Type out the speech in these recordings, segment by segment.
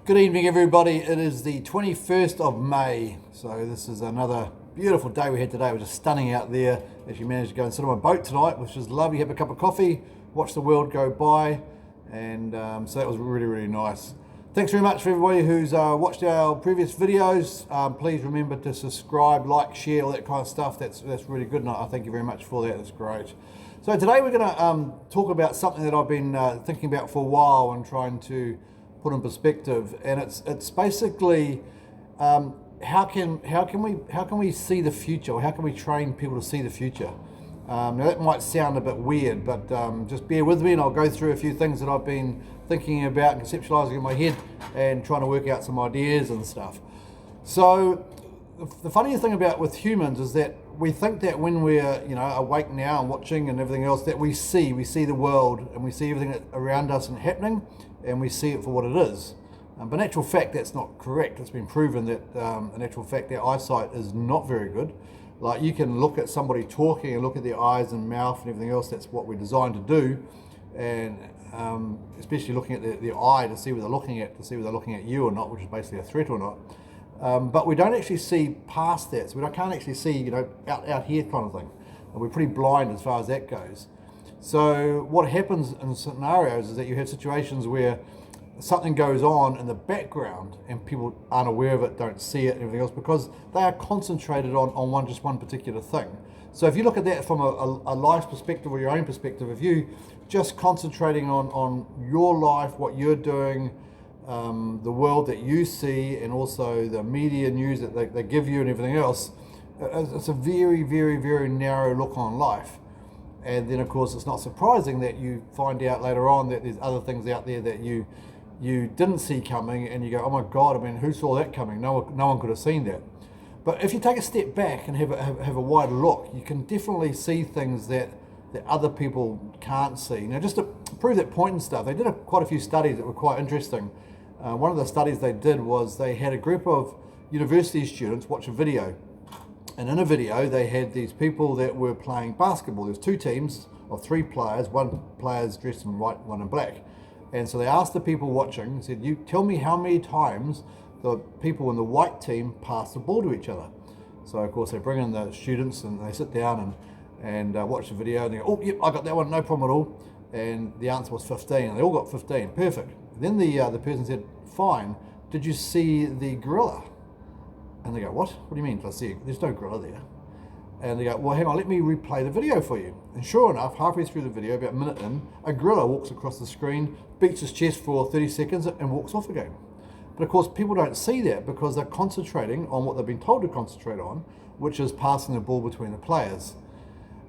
Good evening, everybody. It is the 21st of May. So this is another beautiful day we had today. It was just stunning out there. Actually managed to go and sit on my boat tonight, which was lovely. Have a cup of coffee, watch the world go by. And so that was really, really nice. Thanks very much for everybody who's watched our previous videos. Please remember to subscribe, like, share, all that kind of stuff. That's really good, and I thank you very much for that. That's great. So today we're going to talk about something that I've been thinking about for a while and trying to put in perspective, and it's basically how can we see the future, or how can we train people to see the future? Now that might sound a bit weird, but just bear with me, and I'll go through a few things that I've been thinking about, conceptualizing in my head, and trying to work out some ideas and stuff. So the funniest thing about with humans is that we think that when we're awake now and watching and everything else, that we see the world and we see everything around us and happening, and we see it for what it is. But in actual fact, that's not correct. It's been proven that in actual fact our eyesight is not very good. Like, you can look at somebody talking and look at their eyes and mouth and everything else. That's what we're designed to do, and especially looking at their eye to see whether they're looking at you or not, which is basically a threat or not. But we don't actually see past that, so we can't actually see out here kind of thing. And we're pretty blind as far as that goes. So what happens in scenarios is that you have situations where something goes on in the background and people aren't aware of it, don't see it and everything else, because they are concentrated on just one particular thing. So if you look at that from a life perspective or your own perspective, if you just concentrating on your life, what you're doing, the world that you see, and also the media news that they give you and everything else, it's a very, very, very narrow look on life. And then of course it's not surprising that you find out later on that there's other things out there that you didn't see coming, and you go, oh my God, I mean, who saw that coming? No one could have seen that. But if you take a step back and have a wider look, you can definitely see things that other people can't see. Now, just to prove that point and stuff, they did quite a few studies that were quite interesting. One of the studies they did was they had a group of university students watch a video. And in a video, they had these people that were playing basketball. There's two teams of three players. One player's dressed in white, one in black. And so they asked the people watching, said, you tell me how many times the people in the white team pass the ball to each other. So of course they bring in the students and they sit down and watch the video, and they go, oh, yep, I got that one, no problem at all. And the answer was 15, and they all got 15, perfect. Then the person said, fine, did you see the gorilla? And they go, what? What do you mean? There's no gorilla there. And they go, well, hang on, let me replay the video for you. And sure enough, halfway through the video, about a minute in, a gorilla walks across the screen, beats his chest for 30 seconds and walks off again. But of course, people don't see that because they're concentrating on what they've been told to concentrate on, which is passing the ball between the players.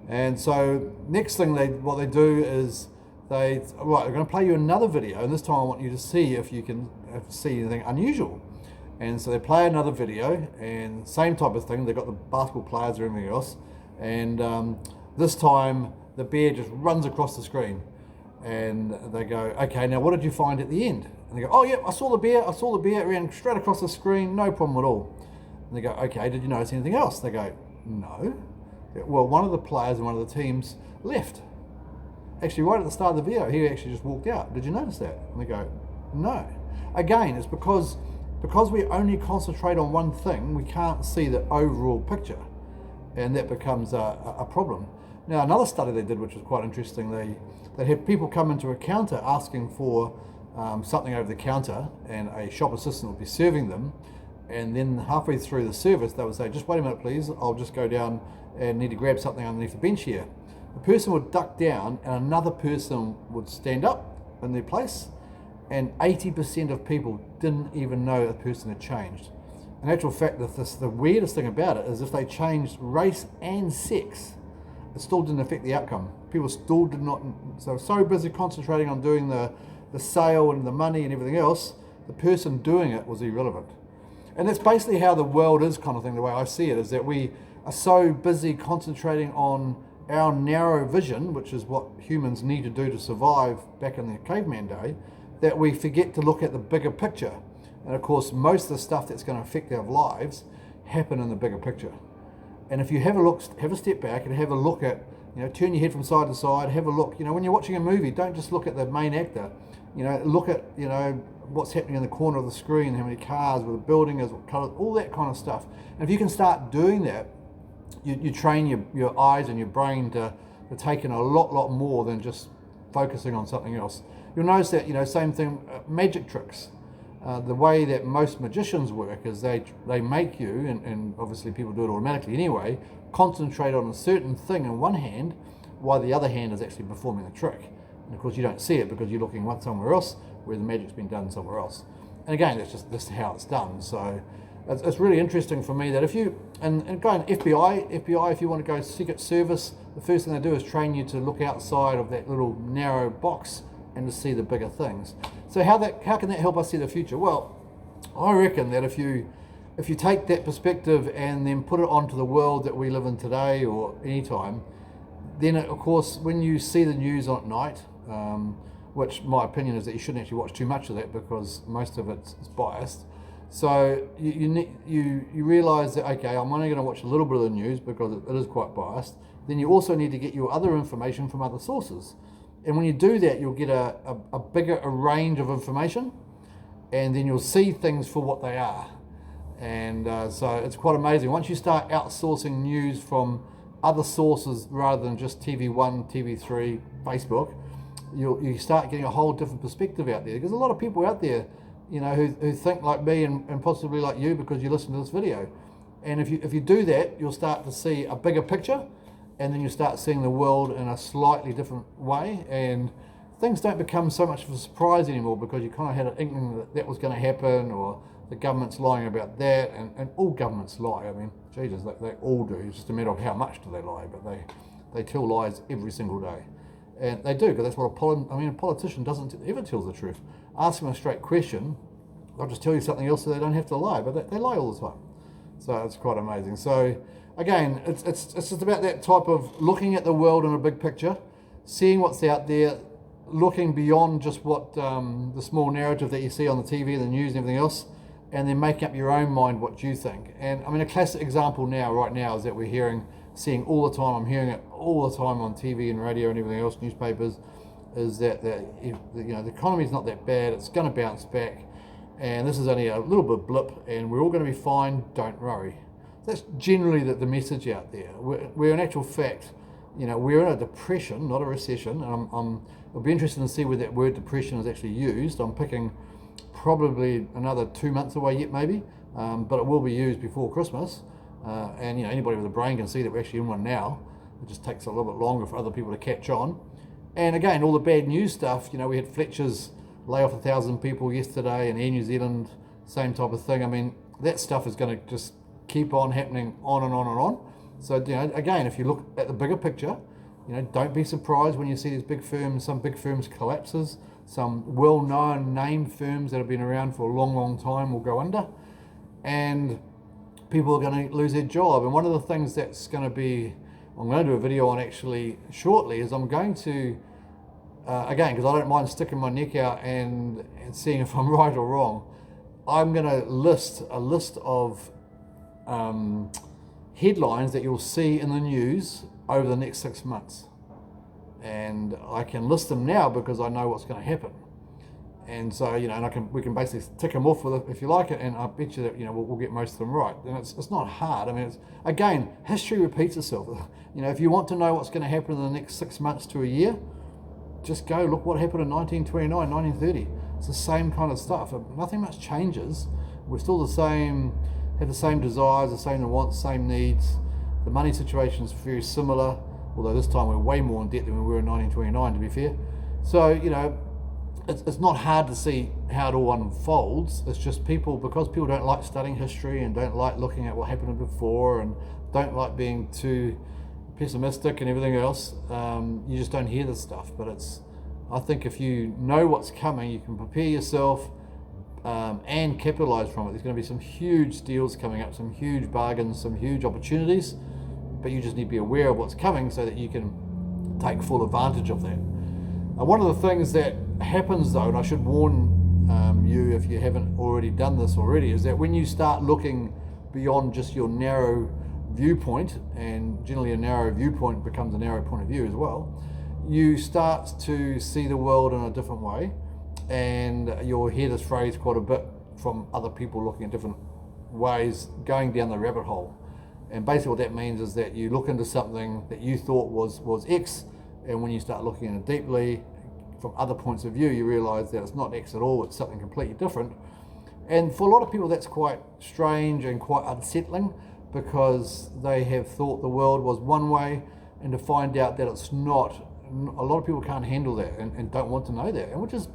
And so next thing what they do is they're going to play you another video, and this time I want you to see if you can see anything unusual. And so they play another video, and same type of thing. They've got the basketball players and everything else. And this time the bear just runs across the screen. And they go, okay, now what did you find at the end? And they go, oh yeah, I saw the bear. It ran straight across the screen, no problem at all. And they go, okay, did you notice anything else? They go, no. Well, one of the players in one of the teams left. Actually, right at the start of the video, he actually just walked out. Did you notice that? And they go, no. Again, it's because we only concentrate on one thing, we can't see the overall picture, and that becomes a problem. Now, another study they did, which was quite interesting, they had people come into a counter asking for something over the counter, and a shop assistant would be serving them, and then halfway through the service they would say, just wait a minute please, I'll just go down and need to grab something underneath the bench here. The person would duck down and another person would stand up in their place, and 80% of people didn't even know the person had changed. In actual fact, the weirdest thing about it is if they changed race and sex, it still didn't affect the outcome. People still did not, so busy concentrating on doing the sale and the money and everything else, the person doing it was irrelevant. And that's basically how the world is, kind of thing, the way I see it, is that we are so busy concentrating on our narrow vision, which is what humans need to do to survive back in the caveman day, that we forget to look at the bigger picture. And of course, most of the stuff that's going to affect our lives happen in the bigger picture. And if you have a step back and have a look at, turn your head from side to side, have a look, when you're watching a movie, don't just look at the main actor. look at, what's happening in the corner of the screen, how many cars, where the building is, what colour, all that kind of stuff. And if you can start doing that, you train your eyes and your brain to take in a lot more than just focusing on something else. You'll notice that, same thing, magic tricks. The way that most magicians work is they make you, and obviously people do it automatically anyway, concentrate on a certain thing in one hand while the other hand is actually performing the trick. And of course you don't see it because you're looking somewhere else where the magic's been done somewhere else. And again, that's just how it's done. So it's really interesting for me that if you, and going FBI, if you want to go Secret Service, the first thing they do is train you to look outside of that little narrow box and to see the bigger things. So how can that help us see the future? Well, I reckon that if you take that perspective and then put it onto the world that we live in today or any time, then of course when you see the news at night, which my opinion is that you shouldn't actually watch too much of that because most of it's biased. So you realise that, okay, I'm only going to watch a little bit of the news because it is quite biased. Then you also need to get your other information from other sources. And when you do that, you'll get a bigger range of information, and then you'll see things for what they are. And so it's quite amazing. Once you start outsourcing news from other sources rather than just TV1, TV3, Facebook, you start getting a whole different perspective out there. Because a lot of people out there, who think like me and possibly like you because you listen to this video. And if you do that, you'll start to see a bigger picture, and then you start seeing the world in a slightly different way, and things don't become so much of a surprise anymore because you kind of had an inkling that was going to happen, or the government's lying about that, and all governments lie. I mean, Jesus, they all do. It's just a matter of how much do they lie, but they tell lies every single day. And they do, because that's what a politician doesn't ever tell the truth. Ask them a straight question, they'll just tell you something else so they don't have to lie, but they lie all the time. So it's quite amazing. So again, it's just about that type of looking at the world in a big picture, seeing what's out there, looking beyond just what the small narrative that you see on the TV, the news and everything else, and then making up your own mind what you think. And I mean, a classic example right now is that we're seeing all the time, I'm hearing it all the time on TV and radio and everything else, newspapers, is that the economy's not that bad, it's going to bounce back, and this is only a little bit blip, and we're all going to be fine, don't worry. That's generally the message out there. We're in actual fact, we're in a depression, not a recession. And I'll be interested to see where that word depression is actually used. I'm picking probably another 2 months away yet, maybe, but it will be used before Christmas. And anybody with a brain can see that we're actually in one now. It just takes a little bit longer for other people to catch on. And again, all the bad news stuff. We had Fletcher's lay off 1,000 people yesterday, and Air New Zealand, same type of thing. I mean, that stuff is going to just keep on happening on and on and on. So again, if you look at the bigger picture, don't be surprised when you see these big firms, some big firms collapses, some well-known name firms that have been around for a long time will go under, and people are going to lose their job. And one of the things that's going to be, I'm going to do a video on actually shortly, is I'm going to again, because I don't mind sticking my neck out and seeing if I'm right or wrong, I'm going to list a list of headlines that you'll see in the news over the next 6 months, and I can list them now because I know what's going to happen. And so and we can basically tick them off with it if you like it, and I bet you that we'll get most of them right. And it's not hard. I mean, again, history repeats itself. If you want to know what's going to happen in the next 6 months to a year, just go look what happened in 1929, 1930. It's the same kind of stuff. Nothing much changes. We're still the same. Have the same desires, the same wants, same needs. The money situation is very similar, although this time we're way more in debt than we were in 1929, to be fair. So, it's not hard to see how it all unfolds. It's just because people don't like studying history and don't like looking at what happened before and don't like being too pessimistic and everything else, you just don't hear this stuff. But I think if you know what's coming, you can prepare yourself, and capitalize from it. There's going to be some huge deals coming up, some huge bargains, some huge opportunities, but you just need to be aware of what's coming so that you can take full advantage of that. One of the things that happens though, and I should warn you if you haven't already done this already, is that when you start looking beyond just your narrow viewpoint, and generally a narrow viewpoint becomes a narrow point of view as well, you start to see the world in a different way. and you'll hear this phrase quite a bit from other people looking at different ways, going down the rabbit hole. And basically what that means is that you look into something that you thought was X, and when you start looking at it deeply from other points of view, you realize that it's not X at all, it's something completely different. And for a lot of people that's quite strange and quite unsettling, because they have thought the world was one way, and to find out that it's not, a lot of people can't handle that and don't want to know that, and which is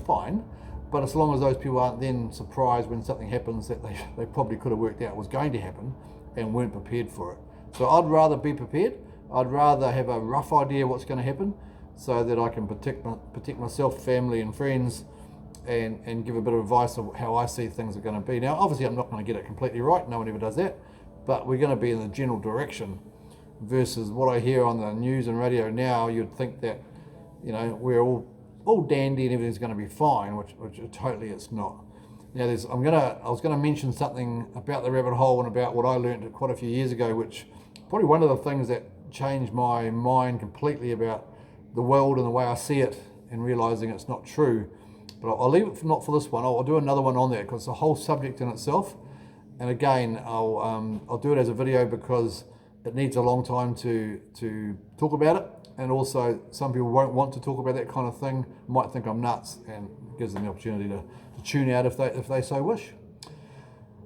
fine. But as long as those people aren't then surprised when something happens that they probably could have worked out was going to happen and weren't prepared for it. So I'd rather be prepared. I'd rather have a rough idea what's going to happen so that I can protect myself, family and friends, and give a bit of advice of how I see things are going to be. Now, obviously I'm not going to get it completely right, no one ever does that, but we're going to be in the general direction, versus what I hear on the news and radio now. You'd think that, you know, we're all dandy and everything's going to be fine, which totally it's not. Now, I was going to mention something about the rabbit hole and about what I learned quite a few years ago, which probably one of the things that changed my mind completely about the world and the way I see it, and realizing it's not true. But I'll leave it not for this one. I'll do another one on there because it's a whole subject in itself. And again, I'll do it as a video because it needs a long time to talk about it. And also some people won't want to talk about that kind of thing, might think I'm nuts, and it gives them the opportunity to tune out if they so wish.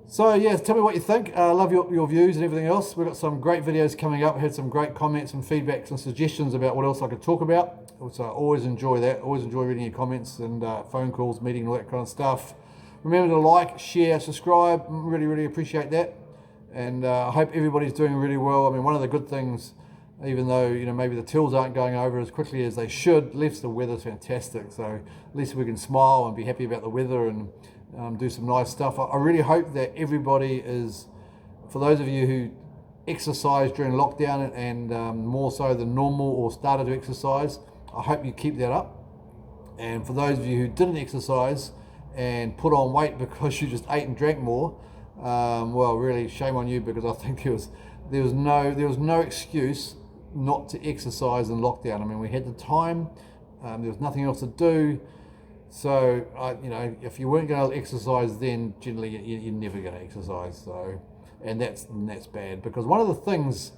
So yeah, tell me what you think. I love your views and everything else. We've got some great videos coming up. I had some great comments and feedbacks and suggestions about what else I could talk about. So I always enjoy that. Always enjoy reading your comments and phone calls, meeting, all that kind of stuff. Remember to like, share, subscribe. Really, really appreciate that. And I hope everybody's doing really well. I mean, one of the good things, even though, you know, maybe the tills aren't going over as quickly as they should, at least the weather's fantastic. So at least we can smile and be happy about the weather and do some nice stuff. I really hope that everybody is, for those of you who exercise during lockdown and more so than normal or started to exercise, I hope you keep that up. And for those of you who didn't exercise and put on weight because you just ate and drank more, well, really shame on you, because I think there was no excuse not to exercise in lockdown. I mean, we had the time, there was nothing else to do. So, you know, if you weren't going to exercise, then generally you're never going to exercise. So, and that's bad, because one of the things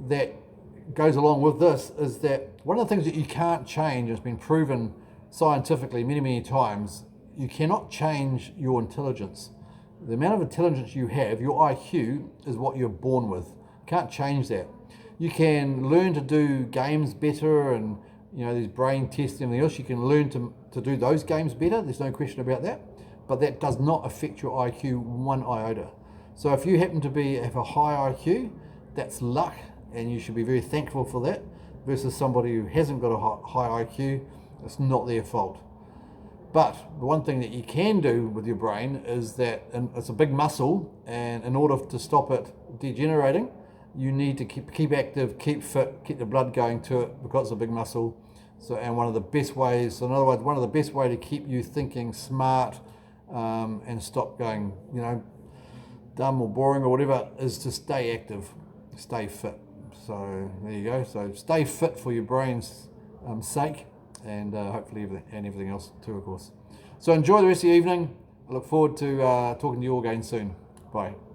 that goes along with this is that one of the things that you can't change, has been proven scientifically many, many times, you cannot change your intelligence. The amount of intelligence you have, your IQ, is what you're born with. Can't change that. You can learn to do games better, and you know, these brain tests and everything else, you can learn to do those games better, there's no question about that, but that does not affect your IQ one iota. So if you happen to have a high IQ, that's luck, and you should be very thankful for that, versus somebody who hasn't got a high IQ, it's not their fault. But the one thing that you can do with your brain is that, and it's a big muscle, and in order to stop it degenerating, you need to keep active, keep fit, keep the blood going to it, because it's a big muscle. So, and one of the best ways, in other words, one of the best way to keep you thinking smart and stop going, you know, dumb or boring or whatever, is to stay active, stay fit. So there you go. So stay fit for your brain's sake, and hopefully everything else too, of course. So enjoy the rest of the evening. I look forward to talking to you all again soon. Bye.